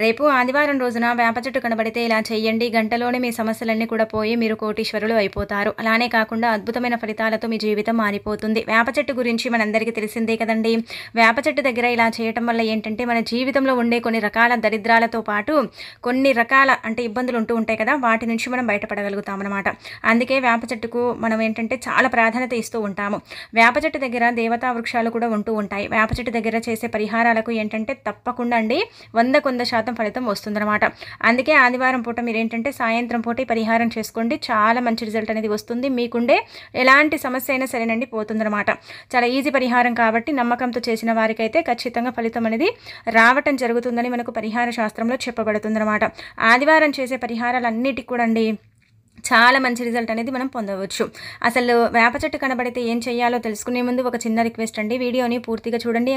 రేపు ఆదివారం రోజున వేప చెట్టు కనబడితే ఇలా చేయండి. గంటలోనే మీ సమస్యలన్నీ కూడా పోయి మీరు కోటీశ్వరులు అయిపోతారు. అలానే కాకుండా అద్భుతమైన ఫలితాలతో మీ జీవితం మారిపోతుంది. వేప చెట్టు గురించి మనందరికీ తెలిసిందే కదండీ! వేప చెట్టు దగ్గర ఇలా చేయటం వల్ల ఏంటంటే మన జీవితంలో ఉండే కొన్ని రకాల దరిద్రాలతో పాటు కొన్ని రకాల ఇబ్బందులు ఉంటూ ఉంటాయి కదా! వాటి నుంచి మనం బయటపడగలుగుతామనమాట. అందుకే వేప చెట్టుకు మనం ఏంటంటే చాలా ప్రాధాన్యత ఇస్తూ ఉంటాము. వేప చెట్టు దగ్గర దేవతా వృక్షాలు కూడా ఉంటూ ఉంటాయి. వేప చెట్టు దగ్గర చేసే పరిహారాలకు ఏంటంటే తప్పకుండా 100% ఫలితం వస్తుందన్నమాట. అందుకే ఆదివారం పూట మీరేంటంటే సాయంత్రం పూట ఈ పరిహారం చేసుకోండి. చాలా మంచి రిజల్ట్ అనేది వస్తుంది. మీకుండే ఎలాంటి సమస్య అయినా సరేనండి పోతుందన్నమాట. చాలా ఈజీ పరిహారం కాబట్టి నమ్మకంతో చేసిన వారికైతే ఖచ్చితంగా ఫలితం అనేది రావటం జరుగుతుందని మనకు పరిహార శాస్త్రంలో చెప్పబడుతుందన్నమాట. ఆదివారం చేసే పరిహారాలన్నిటికి కూడా చాలా మంచి రిజల్ట్ అనేది మనం పొందవచ్చు. అసలు వేప చెట్టు కనబడితే ఏం చేయాలో తెలుసుకునే ముందు ఒక చిన్న రిక్వెస్ట్ అండి. వీడియోని పూర్తిగా చూడండి.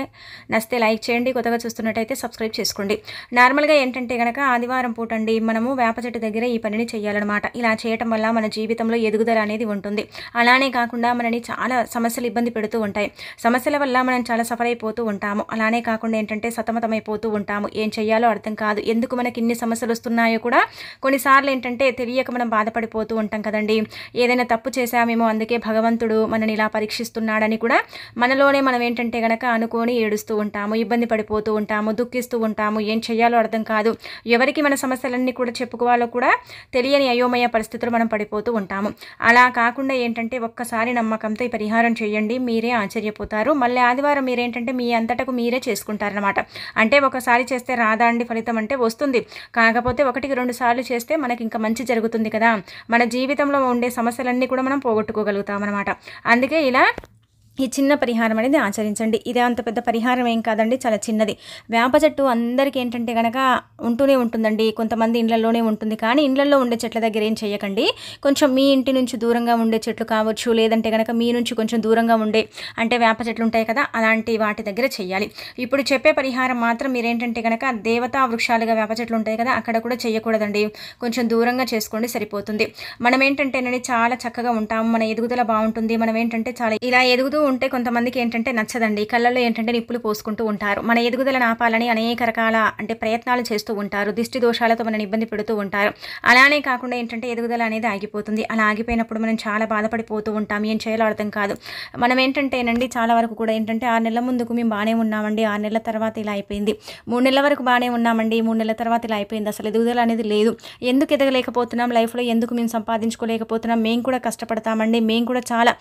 నచ్చితే లైక్ చేయండి. కొత్తగా చూస్తున్నట్టయితే సబ్స్క్రైబ్ చేసుకోండి. నార్మల్గా ఏంటంటే కనుక ఆదివారం పూట మనము వేప చెట్టు దగ్గర ఈ పనిని చేయాలన్నమాట. ఇలా చేయటం వల్ల మన జీవితంలో ఎదుగుదల అనేది ఉంటుంది. అలానే కాకుండా మనని చాలా సమస్యలు ఇబ్బంది పెడుతూ ఉంటాయి. సమస్యల వల్ల మనం చాలా సఫర్ అయిపోతూ ఉంటాము. అలానే కాకుండా ఏంటంటే సతమతమైపోతూ ఉంటాము. ఏం చేయాలో అర్థం కాదు. ఎందుకు మనకి ఇన్ని సమస్యలు వస్తున్నాయో కూడా కొన్నిసార్లు ఏంటంటే తెలియక మనం బాధపడిపోతూ ఉంటాం కదండి. ఏదైనా తప్పు చేశామేమో అందుకే భగవంతుడు మనని ఇలా పరీక్షిస్తున్నాడని కూడా మనలోనే మనం ఏంటంటే గనక అనుకొని ఏడుస్తూ ఉంటాము, ఇబ్బంది పడిపోతూ ఉంటాము, దుఃఖిస్తూ ఉంటాము. ఏం చేయాలో అర్థం కాదు. ఎవరికి మన సమస్యలన్నీ కూడా చెప్పుకోవాలో కూడా తెలియని అయోమయ పరిస్థితులు మనం పడిపోతూ ఉంటాము. అలా కాకుండా ఏంటంటే ఒక్కసారి నమ్మకంతో ఈ పరిహారం చేయండి. మీరే ఆశ్చర్యపోతారు. మళ్ళీ ఆదివారం మీరేంటంటే మీ అంతటకు మీరే చేసుకుంటారనమాట. అంటే ఒకసారి చేస్తే రాదా అండి ఫలితం అంటే వస్తుంది. కాకపోతే 1-2 సార్లు చేస్తే మనకి ఇంకా మంచి జరుగుతుంది కదా. మన జీవితంలో ఉండే సమస్యలన్నీ కూడా మనం పోగొట్టుకోగలుగుతామన్నమాట. అందుకే ఇలా ఈ చిన్న పరిహారం అనేది ఆచరించండి. ఇదే అంత పెద్ద పరిహారం ఏం కాదండి, చాలా చిన్నది. వేప చెట్టు అందరికీ ఏంటంటే కనుక ఉంటూనే ఉంటుందండి. కొంతమంది ఇళ్లలోనే ఉంటుంది. కానీ ఇళ్లలో ఉండే చెట్ల దగ్గర ఏం చేయకండి. కొంచెం మీ ఇంటి నుంచి దూరంగా ఉండే చెట్లు కావచ్చు, లేదంటే కనుక మీ నుంచి కొంచెం దూరంగా ఉండే వేప చెట్లు ఉంటాయి కదా, అలాంటి వాటి దగ్గర చేయాలి. ఇప్పుడు చెప్పే పరిహారం మాత్రం మీరేంటంటే కనుక దేవతా వృక్షాలుగా వేప చెట్లు ఉంటాయి కదా, అక్కడ కూడా చేయకూడదండి. కొంచెం దూరంగా చేసుకోండి, సరిపోతుంది. మనం ఏంటంటేనని చాలా చక్కగా ఉంటాము. మన ఎదుగుదల బాగుంటుంది. మనం ఏంటంటే చాలా ఇలా ఎదుగుతూ ఉంటే కొంతమందికి ఏంటంటే నచ్చదండి. కళ్ళల్లో ఏంటంటే నిప్పులు పోసుకుంటూ ఉంటారు. మన ఎదుగుదల ఆపాలని అనేక రకాల ప్రయత్నాలు చేస్తూ ఉంటారు. దిష్టి దోషాలతో మనని ఇబ్బంది పెడుతూ ఉంటారు. అలానే కాకుండా ఏంటంటే ఎదుగుదల అనేది ఆగిపోతుంది. అలా ఆగిపోయినప్పుడు మనం చాలా బాధపడిపోతూ ఉంటాం. ఏం చేయాలో అర్థం కాదు. మనం ఏంటంటేనండి చాలా వరకు కూడా ఏంటంటే 6 నెలల ముందుకు మేము బాగానే ఉన్నామండి, 6 నెలల తర్వాత ఇలా అయిపోయింది. 3 నెలల వరకు బాగానే ఉన్నామండి, 3 నెలల తర్వాత ఇలా అయిపోయింది. అసలు ఎదుగుదల అనేది లేదు. ఎందుకు ఎదగలేకపోతున్నాం, లైఫ్లో ఎందుకు మేము సంపాదించుకోలేకపోతున్నాం, మేము కూడా కష్టపడతామండి, మేము కూడా చాలా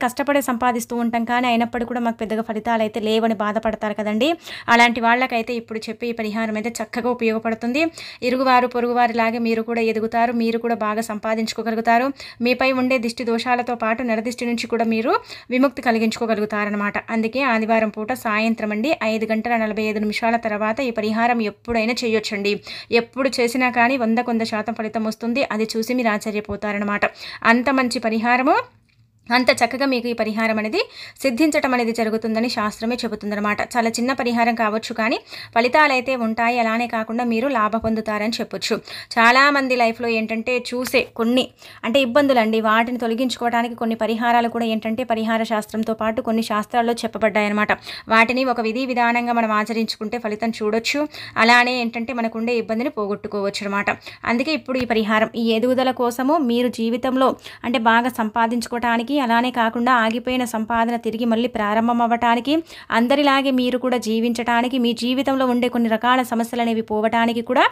కష్టపడే సంపాదిస్తూ ఉంటాం. కానీ అయినప్పటికీ కూడా మాకు పెద్దగా ఫలితాలు అయితే లేవని బాధపడతారు కదండి. అలాంటి వాళ్ళకైతే ఇప్పుడు చెప్పే ఈ పరిహారం అయితే చక్కగా ఉపయోగపడుతుంది. ఇరుగువారు పొరుగువారి లాగే మీరు కూడా ఎదుగుతారు. మీరు కూడా బాగా సంపాదించుకోగలుగుతారు. మీపై ఉండే దిష్టి దోషాలతో పాటు నరదిష్టి నుంచి కూడా మీరు విముక్తి కలిగించుకోగలుగుతారనమాట. అందుకే ఆదివారం పూట సాయంత్రం 5:45 తర్వాత ఈ పరిహారం ఎప్పుడైనా చేయొచ్చండి. ఎప్పుడు చేసినా కానీ 100% ఫలితం వస్తుంది. అది చూసి మీరు ఆశ్చర్యపోతారనమాట. అంత మంచి పరిహారము, అంత చక్కగా మీకు ఈ పరిహారం అనేది సిద్ధించటం అనేది జరుగుతుందని శాస్త్రమే చెబుతుందన్నమాట. చాలా చిన్న పరిహారం కావచ్చు, కానీ ఫలితాలు అయితే ఉంటాయి. అలానే కాకుండా మీరు లాభ పొందుతారని చెప్పొచ్చు. చాలామంది లైఫ్లో ఏంటంటే చూసే కొన్ని ఇబ్బందులు అండి, వాటిని తొలగించుకోవడానికి కొన్ని పరిహారాలు కూడా ఏంటంటే పరిహార శాస్త్రంతో పాటు కొన్ని శాస్త్రాల్లో చెప్పబడ్డాయన్నమాట. వాటిని ఒక విధి విధానంగా మనం ఆచరించుకుంటే ఫలితం చూడొచ్చు. అలానే ఏంటంటే మనకుండే ఇబ్బందిని పోగొట్టుకోవచ్చు అనమాట. అందుకే ఇప్పుడు ఈ పరిహారం ఈ ఎదుగుదల కోసము మీరు జీవితంలో బాగా సంపాదించుకోవటానికి, అలానే కాకుండా ఆగిపోయిన సంపాదన తిరిగి మళ్ళీ ప్రారంభం అవ్వటానికి, అందరిలాగే మీరు కూడా జీవించడానికి, మీ జీవితంలో ఉండే కొన్ని రకాల సమస్యలు అనేవి పోవటానికి కూడా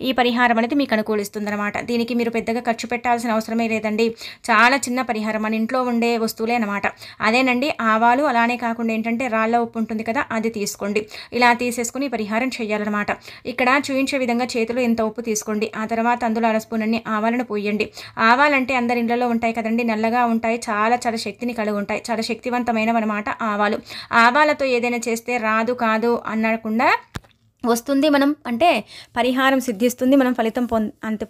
ఈ పరిహారం అనేది మీకు అనుకూలిస్తుందన్నమాట. దీనికి మీరు పెద్దగా ఖర్చు పెట్టాల్సిన అవసరమే లేదండి. చాలా చిన్న పరిహారం, మన ఇంట్లో ఉండే వస్తువులే అనమాట. అదేనండి ఆవాలు, అలానే కాకుండా ఏంటంటే రాళ్ళ ఉప్పు ఉంటుంది కదా, అది తీసుకోండి. ఇలా తీసేసుకుని ఈ పరిహారం చేయాలన్నమాట. ఇక్కడ చూపించే విధంగా చేతిలో ఇంత ఉప్పు తీసుకోండి. ఆ తర్వాత అందులో 1 స్పూన్ ఆవాలను పోయండి. ఆవాలంటే అందరి ఇళ్లలో ఉంటాయి కదండి, నల్లగా ఉంటాయి, చాలా శక్తిని కలిగి ఉంటాయి, చాలా శక్తివంతమైనవన్నమాట ఆవాలు. ఆవాలతో ఏదైనా చేస్తే రాదు కాదు అనకుండా వస్తుంది. మనం పరిహారం సిద్ధిస్తుంది, మనం ఫలితం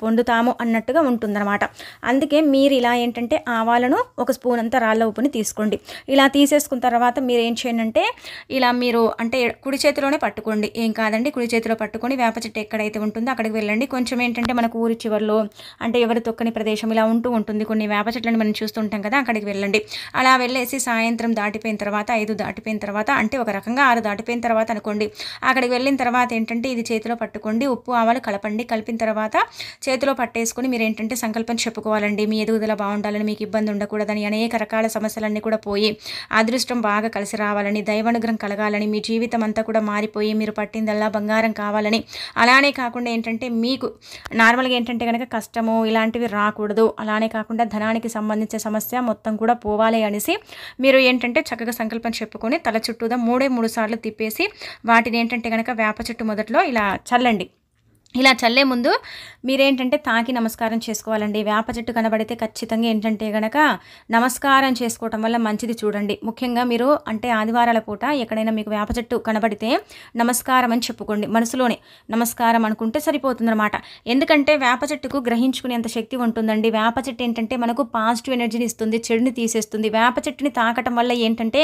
పొందుతాము అన్నట్టుగా ఉంటుందన్నమాట. అందుకే మీరు ఇలా ఏంటంటే ఆవాలను 1 స్పూన్ అంతా రాళ్ళ ఉప్పుని తీసుకోండి. ఇలా తీసేసుకున్న తర్వాత మీరు ఏం చేయండి ఇలా మీరు కుడి చేతిలోనే పట్టుకోండి. ఏం కాదండి, కుడి చేతిలో పట్టుకొని వేప చెట్టు ఎక్కడైతే ఉంటుందో అక్కడికి వెళ్ళండి. కొంచెం ఏంటంటే మనకు ఊరి చివరిలో ఎవరు తొక్కని ప్రదేశం ఇలా ఉంటూ ఉంటుంది. కొన్ని వేప చెట్లను మనం చూస్తుంటాం కదా, అక్కడికి వెళ్ళండి. అలా వెళ్ళేసి సాయంత్రం దాటిపోయిన తర్వాత 5 దాటిపోయిన తర్వాత ఒక రకంగా 6 దాటిపోయిన తర్వాత అనుకోండి, అక్కడికి వెళ్ళిన తర్వాత తర్వాత ఏంటంటే ఇది చేతిలో పట్టుకోండి, ఉప్పు ఆవాలు కలపండి. కలిపిన తర్వాత చేతిలో పట్టేసుకొని మీరు ఏంటంటే సంకల్పం చెప్పుకోవాలండి. మీ ఎదుగుదల బాగుండాలని, మీకు ఇబ్బంది ఉండకూడదని, అనేక రకాల సమస్యలన్నీ కూడా పోయి అదృష్టం బాగా కలిసి రావాలని, దైవానుగ్రహం కలగాలని, మీ జీవితం అంతా కూడా మారిపోయి మీరు పట్టిందల్లా బంగారం కావాలని, అలానే కాకుండా ఏంటంటే మీకు నార్మల్గా ఏంటంటే కనుక కష్టము ఇలాంటివి రాకూడదు, అలానే కాకుండా ధనానికి సంబంధించిన సమస్య మొత్తం కూడా పోవాలి అనేసి మీరు ఏంటంటే చక్కగా సంకల్పం చెప్పుకొని తల చుట్టూదా 3 సార్లు తిప్పేసి వాటిని ఏంటంటే కనుక వేప చెట్టు మొదట్లో ఇలా చల్లండి. ఇలా చల్లే ముందు మీరేంటంటే తాకి నమస్కారం చేసుకోవాలండి. వేప చెట్టు కనబడితే ఖచ్చితంగా ఏంటంటే గనక నమస్కారం చేసుకోవటం వల్ల మంచిది చూడండి. ముఖ్యంగా మీరు అంటే ఆదివారాల పూట ఎక్కడైనా మీకు వేప చెట్టు కనబడితే నమస్కారం అని చెప్పుకోండి. మనసులోనే నమస్కారం అనుకుంటే సరిపోతుందన్నమాట. ఎందుకంటే వేప చెట్టుకు గ్రహించుకునేంత శక్తి ఉంటుందండి. వేప చెట్టు ఏంటంటే మనకు పాజిటివ్ ఎనర్జీని ఇస్తుంది, చెడుని తీసేస్తుంది. వేప చెట్టుని తాకటం వల్ల ఏంటంటే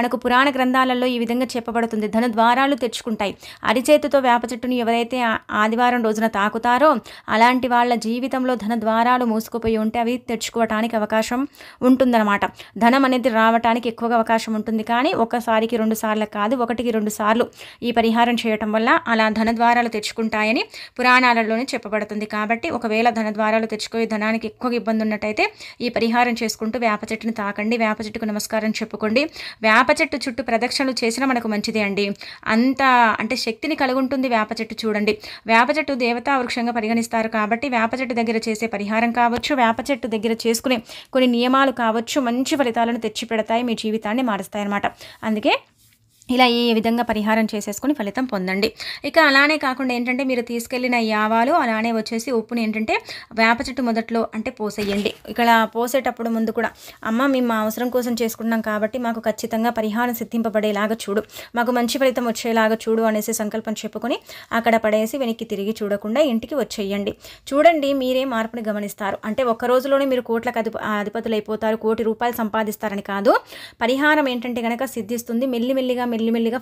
మనకు పురాణ గ్రంథాలలో ఈ విధంగా చెప్పబడుతుంది, ధన ద్వారాలు తెచ్చుకుంటాయి. అరిచేతితో వేప చెట్టుని ఎవరైతే ఆదివారం రోజున తాకుతారో అలాంటి వాళ్ళ జీవితంలో ధన ద్వారాలు మూసుకుపోయి ఉంటే అవి తెచ్చుకోవటానికి అవకాశం ఉంటుందన్నమాట. ధనం అనేది రావటానికి ఎక్కువగా అవకాశం ఉంటుంది. కానీ ఒకసారికి 2 సార్లు కాదు, 1కి 2 సార్లు ఈ పరిహారం చేయటం వల్ల అలా ధన ద్వారాలు తెచ్చుకుంటాయని పురాణాలలోనే చెప్పబడుతుంది. కాబట్టి ఒకవేళ ధన ద్వారాలు తెచ్చుకోయి ధనానికి ఎక్కువగా ఇబ్బంది ఉన్నట్టయితే ఈ పరిహారం చేసుకుంటూ వేప చెట్టుని తాకండి, వేప చెట్టుకు నమస్కారం చెప్పుకోండి. వేప చెట్టు చుట్టూ ప్రదక్షిణలు చేసినా మనకు మంచిదే అండి. అంత అంటే శక్తిని కలిగి ఉంటుంది వేప చెట్టు. చూడండి, వేప చెట్టు దేవతా వృక్షంగా పరిగణిస్తారు కాబట్టి వేప చెట్టు దగ్గర చేసే పరిహారం కావచ్చు, వేప చెట్టు దగ్గర చేసుకునే కొన్ని నియమాలు కావచ్చు మంచి ఫలితాలను తెచ్చి పెడతాయి, మీ జీవితాన్ని మారుస్తాయి అన్నమాట. అందుకే ఇలా ఈ విధంగా పరిహారం చేసేసుకొని ఫలితం పొందండి. ఇక అలానే కాకుండా ఏంటంటే మీరు తీసుకెళ్ళిన ఈ ఆవాలు అలానే వచ్చేసి ఉప్పుని ఏంటంటే వేప చెట్టు మొదట్లో అంటే పోసేయండి. ఇక్కడ పోసేటప్పుడు ముందు కూడా అమ్మ మేము మా అవసరం కోసం చేసుకున్నాం కాబట్టి మాకు ఖచ్చితంగా పరిహారం సిద్ధింపబడేలాగా చూడు, మాకు మంచి ఫలితం వచ్చేలాగా చూడు అనేసి సంకల్పం చెప్పుకొని అక్కడ పడేసి వెనక్కి తిరిగి చూడకుండా ఇంటికి వచ్చేయండి. చూడండి, మీరే మార్పుని గమనిస్తారు. అంటే ఒక్క రోజులోనే మీరు కోట్లకు అధిపతులు అయిపోతారు, కోటి రూపాయలు సంపాదిస్తారని కాదు. పరిహారం ఏంటంటే కనుక సిద్ధిస్తుంది, మెల్లిమెల్లిగా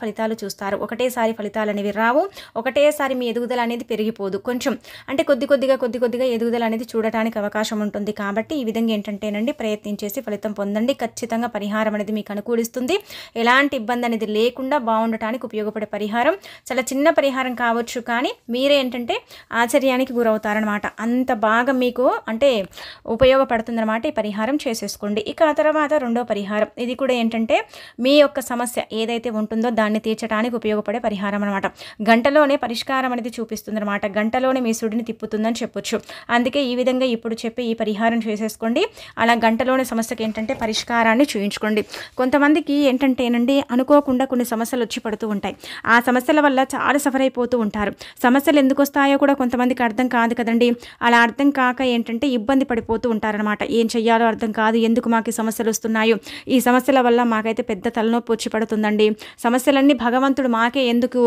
ఫలితాలు చూస్తారు. ఒకటేసారి ఫలితాలు అనేవి రావు, ఒకటేసారి మీ ఎదుగుదల అనేది పెరిగిపోదు. కొంచెం అంటే కొద్ది కొద్దిగా ఎదుగుదల అనేది చూడటానికి అవకాశం ఉంటుంది. కాబట్టి ఈ విధంగా ఏంటంటేనండి ప్రయత్నించేసి ఫలితం పొందండి. ఖచ్చితంగా పరిహారం అనేది మీకు అనుకూలిస్తుంది. ఎలాంటి ఇబ్బంది అనేది లేకుండా బాగుండటానికి ఉపయోగపడే పరిహారం. చాలా చిన్న పరిహారం కావచ్చు, కానీ మీరే ఏంటంటే ఆశ్చర్యానికి గురవుతారనమాట. అంత బాగా మీకు అంటే ఉపయోగపడుతుందన్నమాట. ఈ పరిహారం చేసేసుకోండి. ఇక ఆ తర్వాత రెండో పరిహారం, ఇది కూడా ఏంటంటే మీ యొక్క సమస్య ఏదైతే ఉంటుందో దాన్ని తీర్చడానికి ఉపయోగపడే పరిహారం అనమాట. గంటలోనే పరిష్కారం అనేది చూపిస్తుంది అనమాట. గంటలోనే మీ సుడిని తిప్పుతుందని చెప్పొచ్చు. అందుకే ఈ విధంగా ఇప్పుడు చెప్పి ఈ పరిహారం చేసేసుకోండి. అలా గంటలోనే సమస్యకి ఏంటంటే పరిష్కారాన్ని చూయించుకోండి. కొంతమందికి ఏంటంటేనండి అనుకోకుండా కొన్ని సమస్యలు వచ్చి పడుతూ ఉంటాయి. ఆ సమస్యల వల్ల చాలా సఫర్ అయిపోతూ ఉంటారు. సమస్యలు ఎందుకు వస్తాయో కూడా కొంతమందికి అర్థం కాదు కదండి. అలా అర్థం కాక ఏంటంటే ఇబ్బంది పడిపోతూ ఉంటారనమాట. ఏం చెయ్యాలో అర్థం కాదు, ఎందుకు మాకు ఈ సమస్యలు వస్తున్నాయో, ఈ సమస్యల వల్ల మాకైతే పెద్ద తలనొప్పి వచ్చి పడుతుందండి, సమస్యలన్నీ భగవంతుడు మాకే ఎందుకు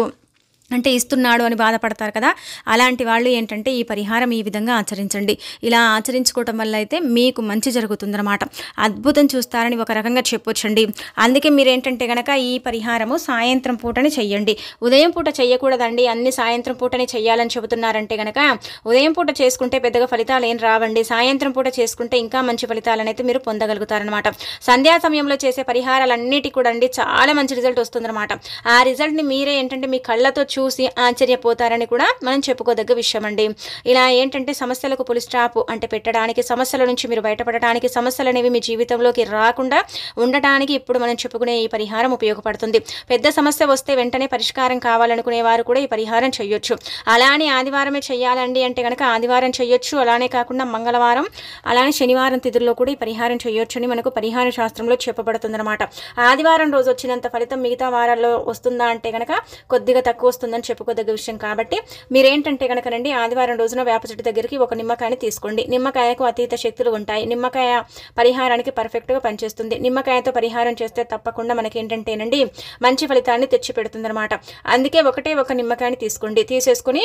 అంటే ఇస్తున్నాడు అని బాధపడతారు కదా. అలాంటి వాళ్ళు ఏంటంటే ఈ పరిహారం ఈ విధంగా ఆచరించండి. ఇలా ఆచరించుకోవటం వల్ల అయితే మీకు మంచి జరుగుతుందన్నమాట. అద్భుతం చూస్తారని ఒక రకంగా చెప్పొచ్చండి. అందుకే మీరు ఏంటంటే కనుక ఈ పరిహారము సాయంత్రం పూటని చెయ్యండి. ఉదయం పూట చెయ్యకూడదండి. అన్ని సాయంత్రం పూటని చెయ్యాలని చెబుతున్నారంటే కనుక ఉదయం పూట చేసుకుంటే పెద్దగా ఫలితాలు ఏం రావండి. సాయంత్రం పూట చేసుకుంటే ఇంకా మంచి ఫలితాలను అయితే మీరు పొందగలుగుతారనమాట. సంధ్యా సమయంలో చేసే పరిహారాలన్నిటి కూడా అండి చాలా మంచి రిజల్ట్ వస్తుందన్నమాట. ఆ రిజల్ట్ని మీరే ఏంటంటే మీ కళ్ళతో చూసి ఆశ్చర్యపోతారని కూడా మనం చెప్పుకోదగ్గ విషయం అండి. ఇలా ఏంటంటే సమస్యలకు పులి స్టాప్ అంటే పెట్టడానికి, సమస్యల నుంచి మీరు బయటపడటానికి, సమస్యలు అనేవి మీ జీవితంలోకి రాకుండా ఉండటానికి ఇప్పుడు మనం చెప్పుకునే ఈ పరిహారం ఉపయోగపడుతుంది. పెద్ద సమస్య వస్తే వెంటనే పరిష్కారం కావాలనుకునే వారు కూడా ఈ పరిహారం చేయొచ్చు. అలానే ఆదివారమే చేయాలండి అంటే కనుక ఆదివారం చేయొచ్చు. అలానే కాకుండా మంగళవారం అలానే శనివారం తిథుల్లో కూడా ఈ పరిహారం చేయొచ్చు అని మనకు పరిహార శాస్త్రంలో చెప్పబడుతుంది అనమాట. ఆదివారం రోజు వచ్చినంత ఫలితం మిగతా వారాల్లో వస్తుందా అంటే కనుక కొద్దిగా తక్కువ వస్తుందని చెప్పుకోదగ్గ విషయం. కాబట్టి మీరేంటంటే కనుకనండి ఆదివారం రోజున వేప చెట్టు దగ్గరికి ఒక నిమ్మకాయని తీసుకోండి. నిమ్మకాయకు అతీత శక్తులు ఉంటాయి. నిమ్మకాయ పరిహారానికి పర్ఫెక్ట్గా పనిచేస్తుంది. నిమ్మకాయతో పరిహారం చేస్తే తప్పకుండా మనకి ఏంటంటేనండి మంచి ఫలితాన్ని తెచ్చి పెడుతుంది అనమాట. అందుకే ఒకటే ఒక నిమ్మకాయని తీసుకోండి. తీసేసుకుని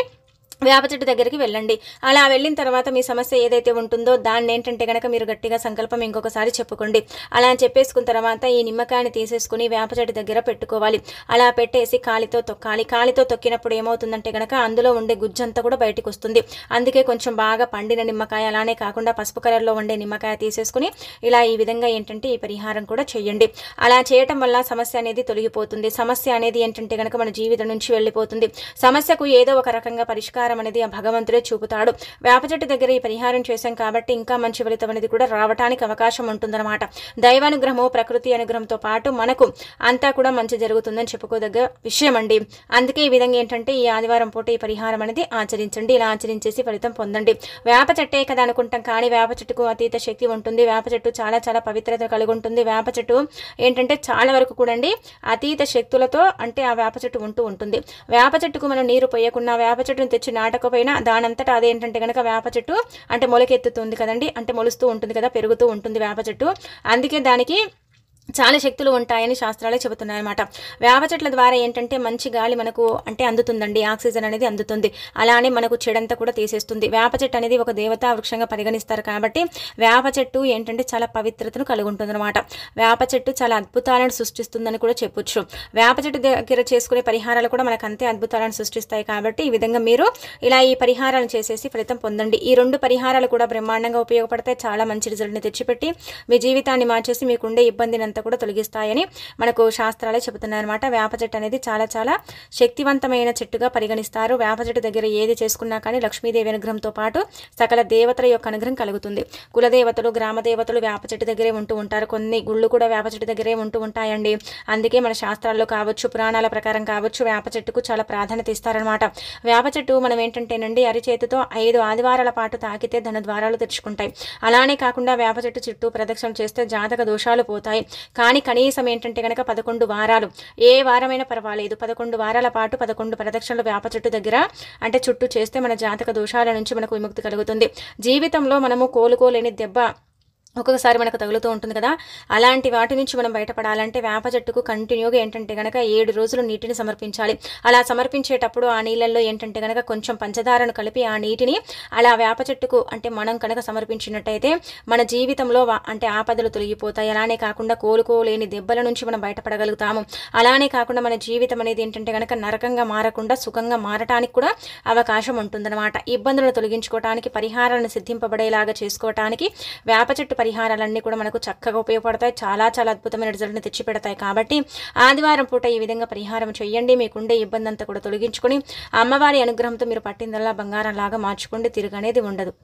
వేప చెట్టు దగ్గరికి వెళ్ళండి. అలా వెళ్ళిన తర్వాత మీ సమస్య ఏదైతే ఉంటుందో దాన్ని ఏంటంటే గనక మీరు గట్టిగా సంకల్పం ఇంకొకసారి చెప్పుకోండి. అలా చెప్పేసుకున్న తర్వాత ఈ నిమ్మకాయని తీసేసుకుని వేప చెట్టు దగ్గర పెట్టుకోవాలి. అలా పెట్టేసి కాలితో తొక్కాలి. కాలితో తొక్కినప్పుడు ఏమవుతుందంటే గనక అందులో ఉండే గుజ్జంతా కూడా బయటకు వస్తుంది. అందుకే కొంచెం బాగా పండిన నిమ్మకాయ, అలానే కాకుండా పసుపు కలర్లో ఉండే నిమ్మకాయ తీసేసుకుని ఇలా ఈ విధంగా ఏంటంటే ఈ పరిహారం కూడా చేయండి. అలా చేయటం వల్ల సమస్య అనేది తొలగిపోతుంది. సమస్య అనేది ఏంటంటే గనక మన జీవితం నుంచి వెళ్ళిపోతుంది. సమస్యకు ఏదో ఒక రకంగా పరిష్కారం అనేది ఆ భగవంతుడే చూపుతాడు. వేప చెట్టు దగ్గర ఈ పరిహారం చేశాం కాబట్టి ఇంకా మంచి ఫలితం అనేది కూడా రావడానికి అవకాశం ఉంటుందన్నమాట. దైవానుగ్రహము, ప్రకృతి అనుగ్రహంతో పాటు మనకు అంతా కూడా మంచి జరుగుతుందని చెప్పుకోదగ్గ విషయం అండి. అందుకే ఈ విధంగా ఏంటంటే ఈ ఆదివారం పూట ఈ పరిహారం అనేది ఆచరించండి. ఇలా ఆచరించేసి ఫలితం పొందండి. వేప చెట్టే కదా అనుకుంటాం, కానీ వేప చెట్టుకు అతీత శక్తి ఉంటుంది. వేప చెట్టు చాలా చాలా పవిత్రత కలిగి ఉంటుంది. వేప చెట్టు ఏంటంటే చాలా వరకు కూడా అండి అతీత శక్తులతో అంటే ఆ వేప చెట్టు ఉంటుంది. వేప చెట్టుకు మనం నీరు పోయకుండా వేప చెట్టును తెచ్చి నాటకపోయినా దానంతటా అదేంటంటే కనుక వేప చెట్టు అంటే మొలకెత్తుతుంది కదండి, అంటే మొలుస్తూ ఉంటుంది కదా, పెరుగుతూ ఉంటుంది వేప చెట్టు. అందుకే దానికి చాలా శక్తులు ఉంటాయని శాస్త్రాలే చెబుతున్నాయన్నమాట. వేప చెట్ల ద్వారా ఏంటంటే మంచి గాలి మనకు అంటే అందుతుందండి, ఆక్సిజన్ అనేది అందుతుంది. అలానే మనకు చెడంతా కూడా తీసేస్తుంది. వేప చెట్టు అనేది ఒక దేవతా వృక్షంగా పరిగణిస్తారు కాబట్టి వేప చెట్టు ఏంటంటే చాలా పవిత్రతను కలిగి ఉంటుంది అనమాట. వేప చెట్టు చాలా అద్భుతాలను సృష్టిస్తుందని కూడా చెప్పొచ్చు. వేప చెట్టు దగ్గర చేసుకునే పరిహారాలు కూడా మనకు అంతే అద్భుతాలను సృష్టిస్తాయి. కాబట్టి ఈ విధంగా మీరు ఇలా ఈ పరిహారాలను చేసేసి ఫలితం పొందండి. ఈ 2 పరిహారాలు కూడా బ్రహ్మాండంగా ఉపయోగపడతాయి. చాలా మంచి రిజల్ట్ని తెచ్చిపెట్టి మీ జీవితాన్ని మార్చేసి మీకుండే ఇబ్బందిని అంతా కూడా తొలగిస్తాయని మనకు శాస్త్రాలే చెబుతున్నాయన్నమాట. వేప చెట్టు అనేది చాలా చాలా శక్తివంతమైన చెట్టుగా పరిగణిస్తారు. వేప చెట్టు దగ్గర ఏది చేసుకున్నా కానీ లక్ష్మీదేవి అనుగ్రహంతో పాటు సకల దేవతల యొక్క అనుగ్రహం కలుగుతుంది. కులదేవతలు, గ్రామ దేవతలు వేప చెట్టు దగ్గరే ఉంటూ ఉంటారు. కొన్ని గుళ్ళు కూడా వేప చెట్టు దగ్గరే ఉంటూ ఉంటాయండి. అందుకే మన శాస్త్రాల్లో కావచ్చు, పురాణాల ప్రకారం కావచ్చు, వేప చెట్టుకు చాలా ప్రాధాన్యత ఇస్తారనమాట. వేప చెట్టు మనం ఏంటంటేనండి అరిచేతితో 5 ఆదివారాల పాటు తాకితే ధన ద్వారాలు తెరుచుకుంటాయి. అలానే కాకుండా వేప చెట్టు చుట్టూ ప్రదక్షిణ చేస్తే జాతక దోషాలు పోతాయి. కానీ కనీసం ఏంటంటే కనుక 11 వారాలు, ఏ వారమైనా పర్వాలేదు, 11 వారాల పాటు 11 ప్రదక్షిణలు వేప చెట్టు దగ్గర అంటే చుట్టూ చేస్తే మన జాతక దోషాల నుంచి మనకు విముక్తి కలుగుతుంది. జీవితంలో మనము కోలుకోలేని దెబ్బ ఒక్కొక్కసారి మనకు తగులుతూ ఉంటుంది కదా, అలాంటి వాటి నుంచి మనం బయటపడాలంటే వేప చెట్టుకు కంటిన్యూగా ఏంటంటే కనుక 7 రోజులు నీటిని సమర్పించాలి. అలా సమర్పించేటప్పుడు ఆ నీళ్ళల్లో ఏంటంటే కనుక కొంచెం పంచదారను కలిపి ఆ నీటిని అలా వేప చెట్టుకు అంటే మనం కనుక సమర్పించినట్టయితే మన జీవితంలో అంటే ఆపదలు తొలగిపోతాయి. అలానే కాకుండా కోలుకోలేని దెబ్బల నుంచి మనం బయటపడగలుగుతాము. అలానే కాకుండా మన జీవితం అనేది ఏంటంటే కనుక నరకంగా మారకుండా సుఖంగా మారటానికి కూడా అవకాశం ఉంటుందన్నమాట. ఇబ్బందులను తొలగించుకోవడానికి, పరిహారాలను సిద్ధింపబడేలాగా చేసుకోవటానికి వేప చెట్టు పరిహారాలన్నీ కూడా మనకు చక్కగా ఉపయోగపడతాయి. చాలా చాలా అద్భుతమైన రిజల్ట్ని తెచ్చిపెడతాయి. కాబట్టి ఆదివారం పూట ఈ విధంగా పరిహారం చేయండి. మీకుండే ఇబ్బంది అంతా కూడా తొలగించుకొని అమ్మవారి అనుగ్రహంతో మీరు పట్టిందల్లా బంగారం లాగా మార్చుకోండి. తిరుగు అనేది ఉండదు.